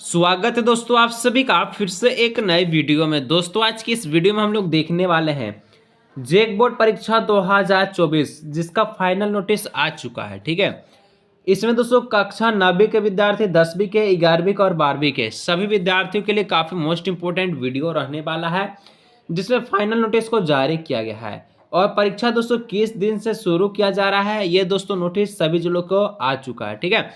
स्वागत है दोस्तों आप सभी का फिर से एक नए वीडियो में। दोस्तों आज की इस वीडियो में हम लोग देखने वाले हैं जेक बोर्ड परीक्षा 2024 जिसका फाइनल नोटिस आ चुका है। ठीक है, इसमें दोस्तों कक्षा 9वीं के विद्यार्थी, 10वीं के, 11वीं के और 12वीं के सभी विद्यार्थियों के लिए काफ़ी मोस्ट इंपोर्टेंट वीडियो रहने वाला है जिसमें फाइनल नोटिस को जारी किया गया है। और परीक्षा दोस्तों किस दिन से शुरू किया जा रहा है ये दोस्तों नोटिस सभी जिलों को आ चुका है। ठीक है,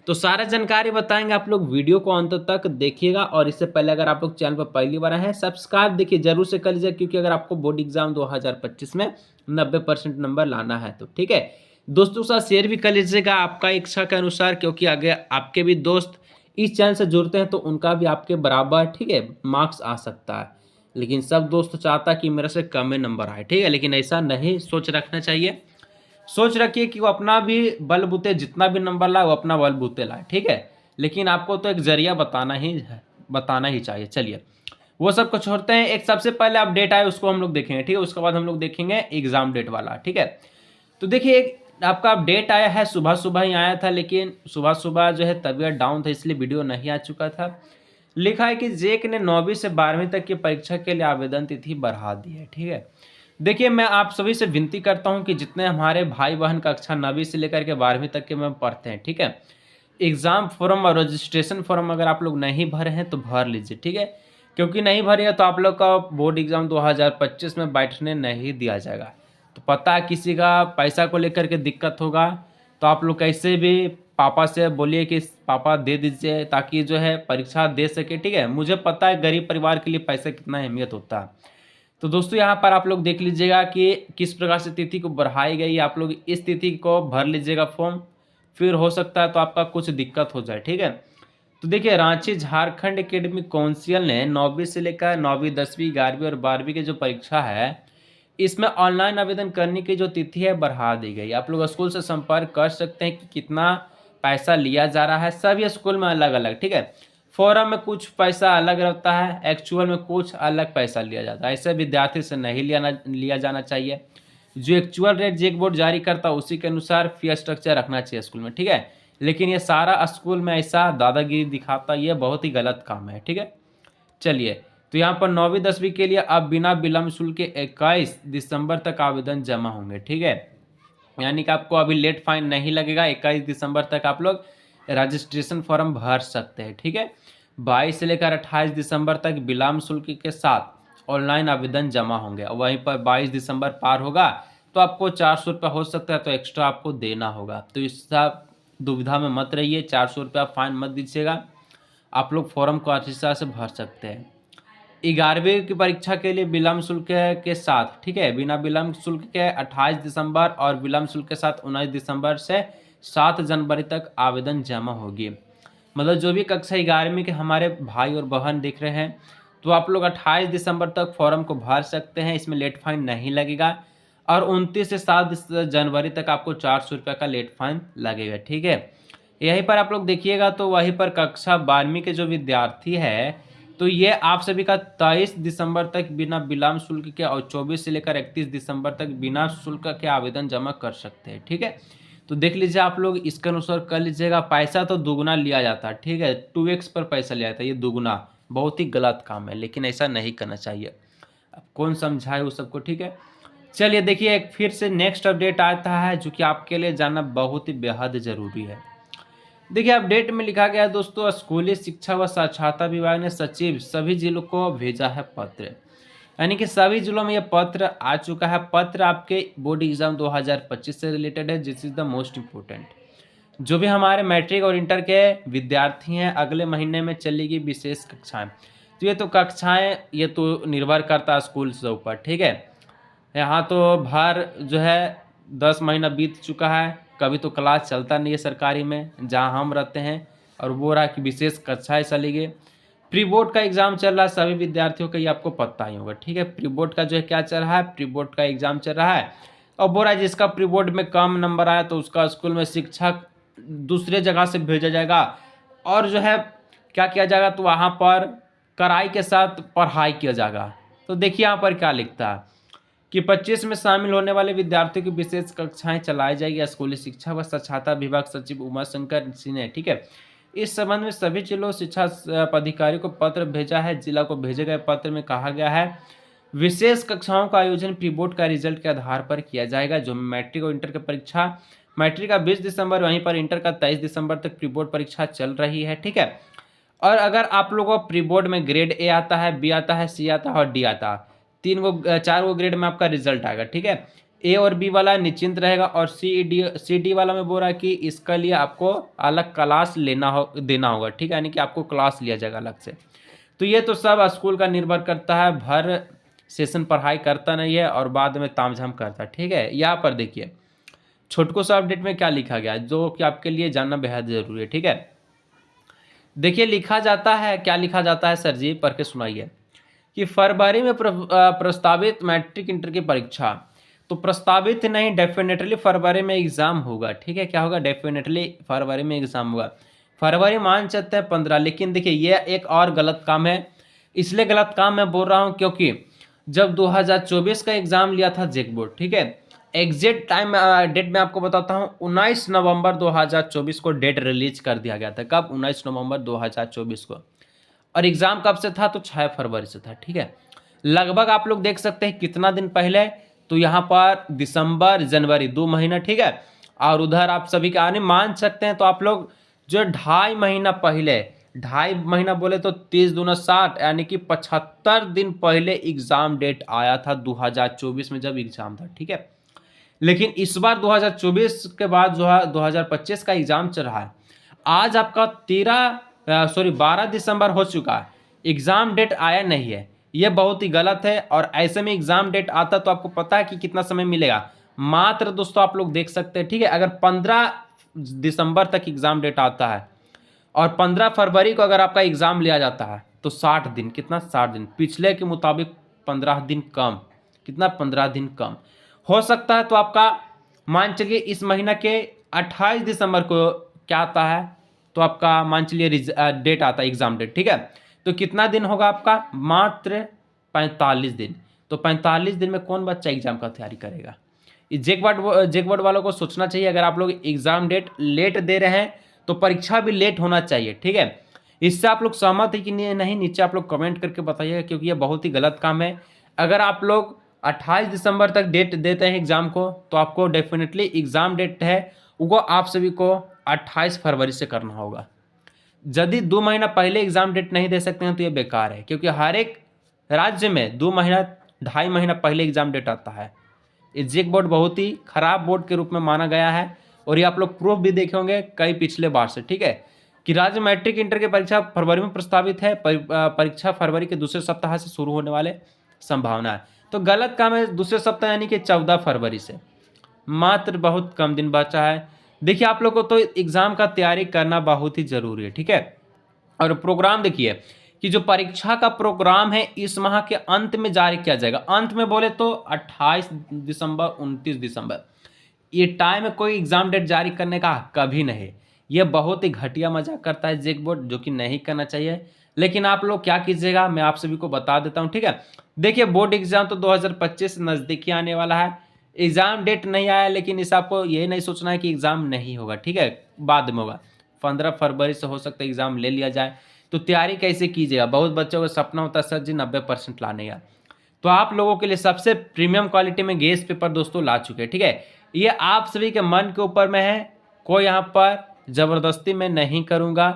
तो सारा जानकारी बताएंगे, आप लोग वीडियो को अंत तक देखिएगा। और इससे पहले अगर आप लोग चैनल पर पहली बार हैं सब्सक्राइब देखिए जरूर से कर लीजिए, क्योंकि अगर आपको बोर्ड एग्जाम 2025 में 90% नंबर लाना है तो ठीक है दोस्तों के साथ शेयर भी कर लीजिएगा आपका इच्छा के अनुसार, क्योंकि अगर आपके भी दोस्त इस चैनल से जुड़ते हैं तो उनका भी आपके बराबर ठीक है मार्क्स आ सकता है। लेकिन सब दोस्त चाहता कि मेरे से कम नंबर आए, ठीक है, लेकिन ऐसा नहीं सोच रखना चाहिए। सोच रखिए कि वो अपना भी बलबूते जितना भी नंबर लाए वो अपना बलबूते लाए, ठीक है, लेकिन आपको तो एक जरिया बताना ही चाहिए। चलिए वो सब को छोड़ते हैं, एक सबसे पहले अपडेट आए उसको हम लोग देखेंगे, ठीक है, उसके बाद हम लोग देखेंगे एग्जाम डेट वाला। ठीक है, तो देखिए एक आपका अपडेट आया है, सुबह सुबह ही आया था, लेकिन सुबह सुबह जो है तबीयत डाउन था इसलिए वीडियो नहीं आ चुका था। लिखा है कि जेक ने 9वीं से 12वीं तक की परीक्षा के लिए आवेदन तिथि बढ़ा दी है। ठीक है, देखिए मैं आप सभी से विनती करता हूं कि जितने हमारे भाई बहन कक्षा 9वीं से लेकर के 12वीं तक के में पढ़ते हैं, ठीक है, एग्ज़ाम फॉर्म और रजिस्ट्रेशन फॉर्म अगर आप लोग नहीं भरे हैं तो भर लीजिए। ठीक है, क्योंकि नहीं भरिए तो आप लोग का बोर्ड एग्ज़ाम 2025 में बैठने नहीं दिया जाएगा। तो पता है किसी का पैसा को लेकर के दिक्कत होगा तो आप लोग कैसे भी पापा से बोलिए कि पापा दे दीजिए ताकि जो है परीक्षा दे सके। ठीक है, मुझे पता है गरीब परिवार के लिए पैसा कितना अहमियत होता है। तो दोस्तों यहाँ पर आप लोग देख लीजिएगा कि किस प्रकार से तिथि को बढ़ाई गई है। आप लोग इस तिथि को भर लीजिएगा फॉर्म, फिर हो सकता है तो आपका कुछ दिक्कत हो जाए। ठीक है, तो देखिए रांची झारखंड एकेडमिक काउंसिल ने 9वीं से लेकर 9वीं, 10वीं, 11वीं और 12वीं की जो परीक्षा है इसमें ऑनलाइन आवेदन करने की जो तिथि है बढ़ा दी गई। आप लोग स्कूल से संपर्क कर सकते हैं कि कितना पैसा लिया जा रहा है, सभी स्कूल में अलग अलग। ठीक है, फॉरम में कुछ पैसा अलग रहता है, एक्चुअल में कुछ अलग पैसा लिया जाता है। ऐसे विद्यार्थी से नहीं लिया जाना चाहिए। जो एक्चुअल रेट जेक बोर्ड जारी करता है उसी के अनुसार फी स्ट्रक्चर रखना चाहिए स्कूल में। ठीक है, लेकिन ये सारा स्कूल में ऐसा दादागिरी दिखाता, ये बहुत ही गलत काम है। ठीक है, चलिए तो यहाँ पर 9वीं 10वीं के लिए अब बिना विलम्ब शुल्क के 21 दिसंबर तक आवेदन जमा होंगे। ठीक है, यानी कि आपको अभी लेट फाइन नहीं लगेगा, 21 दिसंबर तक आप लोग रजिस्ट्रेशन फॉर्म भर सकते हैं। ठीक है, 22 से लेकर 28 दिसंबर तक विलम्ब शुल्क के साथ ऑनलाइन आवेदन जमा होंगे। और वहीं पर 22 दिसंबर पार होगा तो आपको 400 रुपया हो सकता है तो एक्स्ट्रा आपको देना होगा। तो इस सब दुविधा में मत रहिए, 400 रुपया फाइन मत दीजिएगा, आप लोग फॉर्म को अच्छी तरह से भर सकते हैं। 11वीं की परीक्षा के लिए विलम्ब शुल्क के साथ, ठीक है, बिना विलम्ब शुल्क के 28 दिसंबर और विलम्ब शुल्क के साथ 19 दिसंबर से 7 जनवरी तक आवेदन जमा होगी। मतलब जो भी कक्षा 11वीं के हमारे भाई और बहन देख रहे हैं तो आप लोग 28 दिसंबर तक फॉर्म को भर सकते हैं, इसमें लेट फाइन नहीं लगेगा। और 29 से 7 जनवरी तक आपको 400 रुपये का लेट फाइन लगेगा। ठीक है, यहीं पर आप लोग देखिएगा तो वहीं पर कक्षा 12वीं के जो विद्यार्थी है तो ये आप सभी का 23 दिसंबर तक बिना विलम्ब शुल्क के और 24 से लेकर 31 दिसंबर तक बिना शुल्क के आवेदन जमा कर सकते हैं। ठीक है, तो देख लीजिए आप लोग इसके अनुसार कर लीजिएगा। पैसा तो दुगना लिया जाता है, ठीक है, 2x पर पैसा लिया जाता है, ये दुगना बहुत ही गलत काम है, लेकिन ऐसा नहीं करना चाहिए। अब कौन समझाए उस सबको। ठीक है, चलिए देखिए एक फिर से नेक्स्ट अपडेट आता है जो कि आपके लिए जानना बहुत ही बेहद ज़रूरी है। देखिए अपडेट में लिखा गया है दोस्तों, स्कूली शिक्षा व साक्षरता विभाग ने सचिव सभी जिलों को भेजा है पत्र, यानी कि सभी जिलों में यह पत्र आ चुका है। पत्र आपके बोर्ड एग्जाम 2025 से रिलेटेड है, this is the most important. जो भी हमारे मैट्रिक और इंटर के विद्यार्थी हैं अगले महीने में चलेगी विशेष कक्षाएं। तो ये तो कक्षाएं ये तो निर्भर करता है स्कूल से ऊपर। ठीक है, यहाँ तो भर जो है 10 महीना बीत चुका है, कभी तो क्लास चलता नहीं है सरकारी में जहाँ हम रहते हैं, और वो रहा कि विशेष कक्षाएं चली गई। प्री बोर्ड का एग्ज़ाम चल रहा है सभी विद्यार्थियों का, ये आपको पता ही होगा। ठीक है, प्री बोर्ड का जो है क्या चल रहा है, प्री बोर्ड का एग्ज़ाम चल रहा है। और बोल रहा है जिसका प्री बोर्ड में कम नंबर आया तो उसका स्कूल में शिक्षक दूसरे जगह से भेजा जाएगा और जो है क्या किया जाएगा तो वहाँ पर कड़ाई के साथ पढ़ाई किया जाएगा। तो देखिए यहाँ पर क्या लिखता है कि 25 में शामिल होने वाले विद्यार्थियों की विशेष कक्षाएं चलाई जाएगी। स्कूली शिक्षा व साक्षरता विभाग सचिव उमा शंकर सिंह ने, ठीक है, इस संबंध में सभी जिलों शिक्षा पदाधिकारी को पत्र भेजा है। जिला को भेजे गए पत्र में कहा गया है विशेष कक्षाओं का आयोजन प्री बोर्ड का रिजल्ट के आधार पर किया जाएगा। जो मैट्रिक और इंटर की परीक्षा, मैट्रिक का 20 दिसंबर, वहीं पर इंटर का 23 दिसंबर तक प्री बोर्ड परीक्षा चल रही है। ठीक है, और अगर आप लोगों को प्री बोर्ड में ग्रेड ए आता है, बी आता है, सी आता है और डी आता है, 4 ग्रेड में आपका रिजल्ट आएगा। ठीक है, ए और बी वाला निश्चिंत रहेगा और सी डी वाला में बोल रहा है कि इसका लिए आपको अलग क्लास देना होगा। ठीक है, यानी कि आपको क्लास लिया जाएगा अलग से। तो ये तो सब स्कूल का निर्भर करता है, भर सेशन पढ़ाई करता नहीं है और बाद में तामझाम करता है। ठीक है, यहाँ पर देखिए छोटको सा अपडेट में क्या लिखा गया है जो कि आपके लिए जानना बेहद जरूरी है। ठीक है, देखिए लिखा जाता है, क्या लिखा जाता है सर जी, पढ़ के सुनाइए कि फरवरी में प्रस्तावित मैट्रिक इंटर की परीक्षा, तो प्रस्तावित नहीं, डेफिनेटली फरवरी में एग्जाम होगा। ठीक है, क्या होगा, डेफिनेटली फरवरी में एग्जाम होगा। फरवरी मान सकते हैं 15, लेकिन देखिए ये एक और गलत काम है। इसलिए गलत काम मैं बोल रहा हूँ क्योंकि जब 2024 का एग्जाम लिया था जेक बोर्ड, ठीक है, एग्जैक्ट टाइम डेट में आपको बताता हूँ, 19 नवंबर 2024 को डेट रिलीज कर दिया गया था। कब, 19 नवंबर 2024 को। और एग्जाम कब से था, तो 6 फरवरी से था। ठीक है, लगभग आप लोग देख सकते हैं कितना दिन पहले, तो यहाँ पर दिसंबर जनवरी 2 महीना। ठीक है, और उधर आप सभी का आने मान सकते हैं, तो आप लोग जो 2.5 महीना पहले, 2.5 महीना बोले तो 30 दूना 60, यानी कि 75 दिन पहले एग्जाम डेट आया था 2024 में जब एग्जाम था। ठीक है, लेकिन इस बार 2024 के बाद जो है 2025 का एग्जाम चल रहा है। आज आपका 12 दिसंबर हो चुका है, एग्जाम डेट आया नहीं है। यह बहुत ही गलत है, और ऐसे में एग्जाम डेट आता तो आपको पता है कि कितना समय मिलेगा। मात्र दोस्तों आप लोग देख सकते हैं, ठीक है, अगर 15 दिसंबर तक एग्जाम डेट आता है और 15 फरवरी को अगर आपका एग्जाम लिया जाता है तो 60 दिन, कितना, 60 दिन, पिछले के मुताबिक 15 दिन कम, कितना, 15 दिन कम हो सकता है। तो आपका मान चलिए इस महीना के 28 दिसंबर को क्या आता है, तो आपका मान चलिए डेट आता है, एग्जाम डेट। ठीक है, तो कितना दिन होगा आपका, मात्र 45 दिन। तो 45 दिन में कौन बच्चा एग्जाम का तैयारी करेगा। जेक बोर्ड वालों को सोचना चाहिए, अगर आप लोग एग्जाम डेट लेट दे रहे हैं तो परीक्षा भी लेट होना चाहिए। ठीक है, इससे आप लोग सहमत है कि नहीं, नीचे आप लोग कमेंट करके बताइएगा, क्योंकि ये बहुत ही गलत काम है। अगर आप लोग 28 दिसंबर तक डेट देते हैं एग्जाम को, तो आपको डेफिनेटली एग्जाम डेट है वो आप सभी को 28 फरवरी से करना होगा। यदि 2 महीना पहले एग्जाम डेट नहीं दे सकते हैं तो ये बेकार है, क्योंकि हर एक राज्य में 2 महीना 2.5 महीना पहले एग्जाम डेट आता है। ये जेक बोर्ड बहुत ही खराब बोर्ड के रूप में माना गया है, और ये आप लोग प्रूफ भी देखे होंगे कई पिछले बार से। ठीक है, कि राज्य मैट्रिक इंटर की परीक्षा फरवरी में प्रस्तावित है, परीक्षा फरवरी के दूसरे सप्ताह से शुरू होने वाले संभावना है। तो गलत काम है, दूसरे सप्ताह यानी कि 14 फरवरी से, मात्र बहुत कम दिन बचा है। देखिए आप लोग को तो एग्जाम का तैयारी करना बहुत ही जरूरी है। ठीक है, और प्रोग्राम देखिए कि जो परीक्षा का प्रोग्राम है इस माह के अंत में जारी किया जाएगा। अंत में बोले तो 28 दिसंबर 29 दिसंबर, ये टाइम है कोई एग्जाम डेट जारी करने का कभी नहीं। ये बहुत ही घटिया मजाक करता है जेक बोर्ड, जो कि नहीं करना चाहिए। लेकिन आप लोग क्या कीजिएगा, मैं आप सभी को बता देता हूँ। ठीक है, देखिए बोर्ड एग्जाम तो 2025 नज़दीकी आने वाला है, एग्जाम डेट नहीं आया, लेकिन इस आपको ये नहीं सोचना है कि एग्जाम नहीं होगा। ठीक है, बाद में होगा, 15 फरवरी से हो सकता है एग्जाम ले लिया जाए। तो तैयारी कैसे कीजिएगा, बहुत बच्चों का सपना होता है सर जी 90% लाने का। तो आप लोगों के लिए सबसे प्रीमियम क्वालिटी में गेस पेपर दोस्तों ला चुके हैं। ठीक है, ये आप सभी के मन के ऊपर में है, कोई यहाँ पर ज़बरदस्ती में नहीं करूँगा।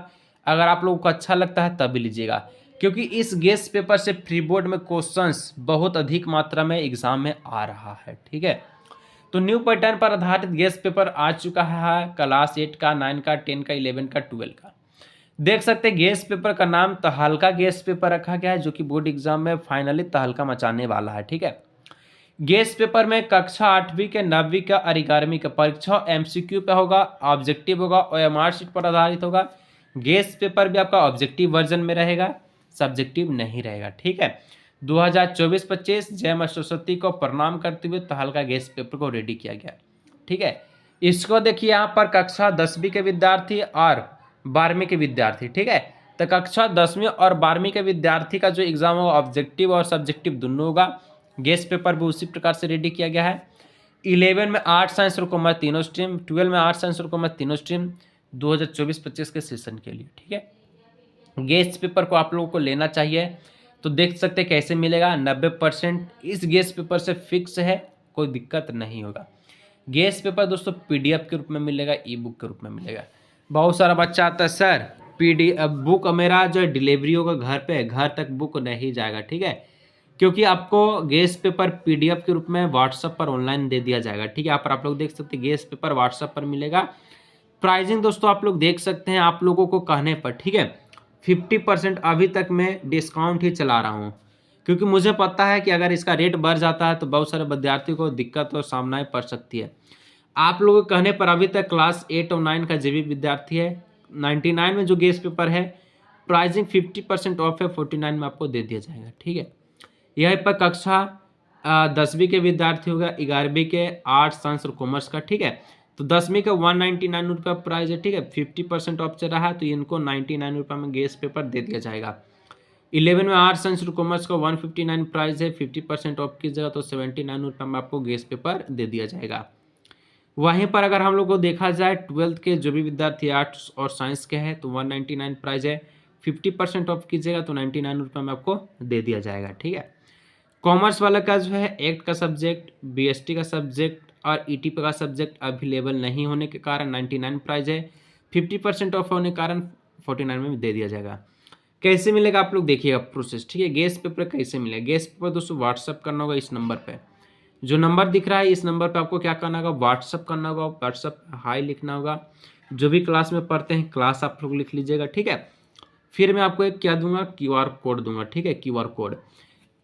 अगर आप लोगों को अच्छा लगता है तभी लीजिएगा, क्योंकि इस गेस पेपर से प्री बोर्ड में क्वेश्चंस बहुत अधिक मात्रा में एग्जाम में आ रहा है। ठीक है, तो न्यू पैटर्न पर आधारित गेस पेपर आ चुका है, क्लास 8 का, 9 का, 10 का, 11 का, 12 का। देख सकते हैं गेस पेपर का नाम तहलका गेस पेपर रखा गया है, जो कि बोर्ड एग्जाम में फाइनली तहलका मचाने वाला है। ठीक है, गेस पेपर में कक्षा 8वीं के, 9वीं का और 11वीं का परीक्षा एमसीक्यू पे होगा, ऑब्जेक्टिव होगा और एमआर शीट पर आधारित होगा। गेस पेपर भी आपका ऑब्जेक्टिव वर्जन में रहेगा, सब्जेक्टिव नहीं रहेगा। ठीक है, 2024-25 जय मां सरस्वती को प्रणाम करते हुए तहलका गेस पेपर को रेडी किया गया। ठीक है, इसको देखिए यहाँ पर कक्षा 10वीं के विद्यार्थी और 12वीं के विद्यार्थी। ठीक है, तो कक्षा 10वीं और 12वीं के विद्यार्थी का जो एग्जाम होगा ऑब्जेक्टिव और सब्जेक्टिव दोनों होगा। गेस पेपर भी उसी प्रकार से रेडी किया गया है। 11 में आर्ट साइंस और कॉमर्स तीनों स्ट्रीम, 12 में आर्ट साइंस और कॉमर्स तीनों स्ट्रीम, 2024-25 के सेशन के लिए, ठीक है। गेस्ट पेपर को आप लोगों को लेना चाहिए, तो देख सकते हैं कैसे मिलेगा। 90% इस गेस्ट पेपर से फिक्स है, कोई दिक्कत नहीं होगा। गेस्ट पेपर दोस्तों PDF के रूप में मिलेगा, ई बुक के रूप में मिलेगा। बहुत सारा बच्चा आता है सर PDF बुक मेरा जो डिलीवरी होगा घर पे, घर तक बुक नहीं जाएगा, ठीक है, क्योंकि आपको गेस्ट पेपर PDF के रूप में व्हाट्सएप पर ऑनलाइन दे दिया जाएगा, ठीक है। यहाँ पर आप लोग देख सकते हैं गेस्ट पेपर व्हाट्सएप पर मिलेगा। प्राइसिंग दोस्तों आप लोग देख सकते हैं, आप लोगों को कहने पर, ठीक है, 50% अभी तक मैं डिस्काउंट ही चला रहा हूँ, क्योंकि मुझे पता है कि अगर इसका रेट बढ़ जाता है तो बहुत सारे विद्यार्थियों को दिक्कत और सामना पड़ सकती है। आप लोगों के कहने पर अभी तक क्लास 8 और 9 का जो भी विद्यार्थी है, 99 में जो गेस्ट पेपर है प्राइसिंग 50% ऑफ है, 49 में आपको दे दिया जाएगा, ठीक है। यहीं पर कक्षा 10वीं के विद्यार्थी होगा, 11वीं के आर्ट्स साइंस और कॉमर्स का, ठीक है, तो 10वीं का 199 रुपये प्राइस है, ठीक है। 50% ऑफ चल रहा है तो इनको 99 रुपये में गेस्ट पेपर दे दिया जाएगा। 11 में आर्ट्स साइंस और कॉमर्स का 159 प्राइस है, 50% ऑफ की जगह तो 79 रुपये में आपको गेस्ट पेपर दे दिया जाएगा। वहीं पर अगर हम लोग को देखा जाए 12th के जो भी विद्यार्थी आर्ट्स और साइंस के हैं तो 199 प्राइस है, 50% ऑफ कीजिएगा तो 99 रुपये में आपको दे दिया जाएगा, ठीक है। कॉमर्स वाला का जो है एक्ट का सब्जेक्ट, BST का सब्जेक्ट और ETP का सब्जेक्ट अवेलेबल नहीं होने के कारण 99 प्राइस है, 50% ऑफ होने के कारण 49 में दे दिया जाएगा। कैसे मिलेगा आप लोग देखिएगा प्रोसेस, ठीक है। गेस्ट पेपर कैसे मिलेगा, गेस्ट पेपर दोस्तों व्हाट्सअप करना होगा इस नंबर पे, जो नंबर दिख रहा है इस नंबर पे आपको क्या करना होगा, व्हाट्सअप करना होगा। व्हाट्सअप हाई लिखना होगा, जो भी क्लास में पढ़ते हैं क्लास आप लोग लिख लीजिएगा, ठीक है। फिर मैं आपको एक क्या दूंगा, QR कोड दूंगा, ठीक है, QR कोड।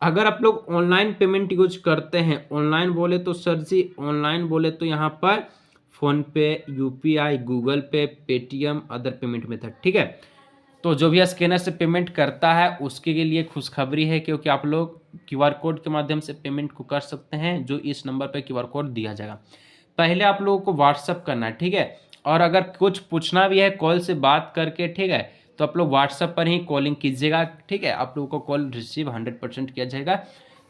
अगर आप लोग ऑनलाइन पेमेंट यूज करते हैं, ऑनलाइन बोले तो सर जी ऑनलाइन बोले तो यहाँ पर फ़ोनपे, UPI, गूगल पे, पेटीएम, अदर पेमेंट मेथड, ठीक है। तो जो भी स्कैनर से पेमेंट करता है उसके लिए खुशखबरी है, क्योंकि आप लोग QR कोड के माध्यम से पेमेंट को कर सकते हैं, जो इस नंबर पर QR कोड दिया जाएगा। पहले आप लोगों को व्हाट्सअप करना है, ठीक है, और अगर कुछ पूछना भी है कॉल से बात करके, ठीक है, तो आप लोग व्हाट्सएप पर ही कॉलिंग कीजिएगा, ठीक है। आप लोगों को कॉल रिसीव 100% किया जाएगा।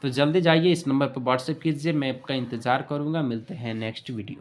तो जल्दी जाइए इस नंबर पर व्हाट्सएप कीजिए, मैं आपका इंतज़ार करूँगा। मिलते हैं नेक्स्ट वीडियो।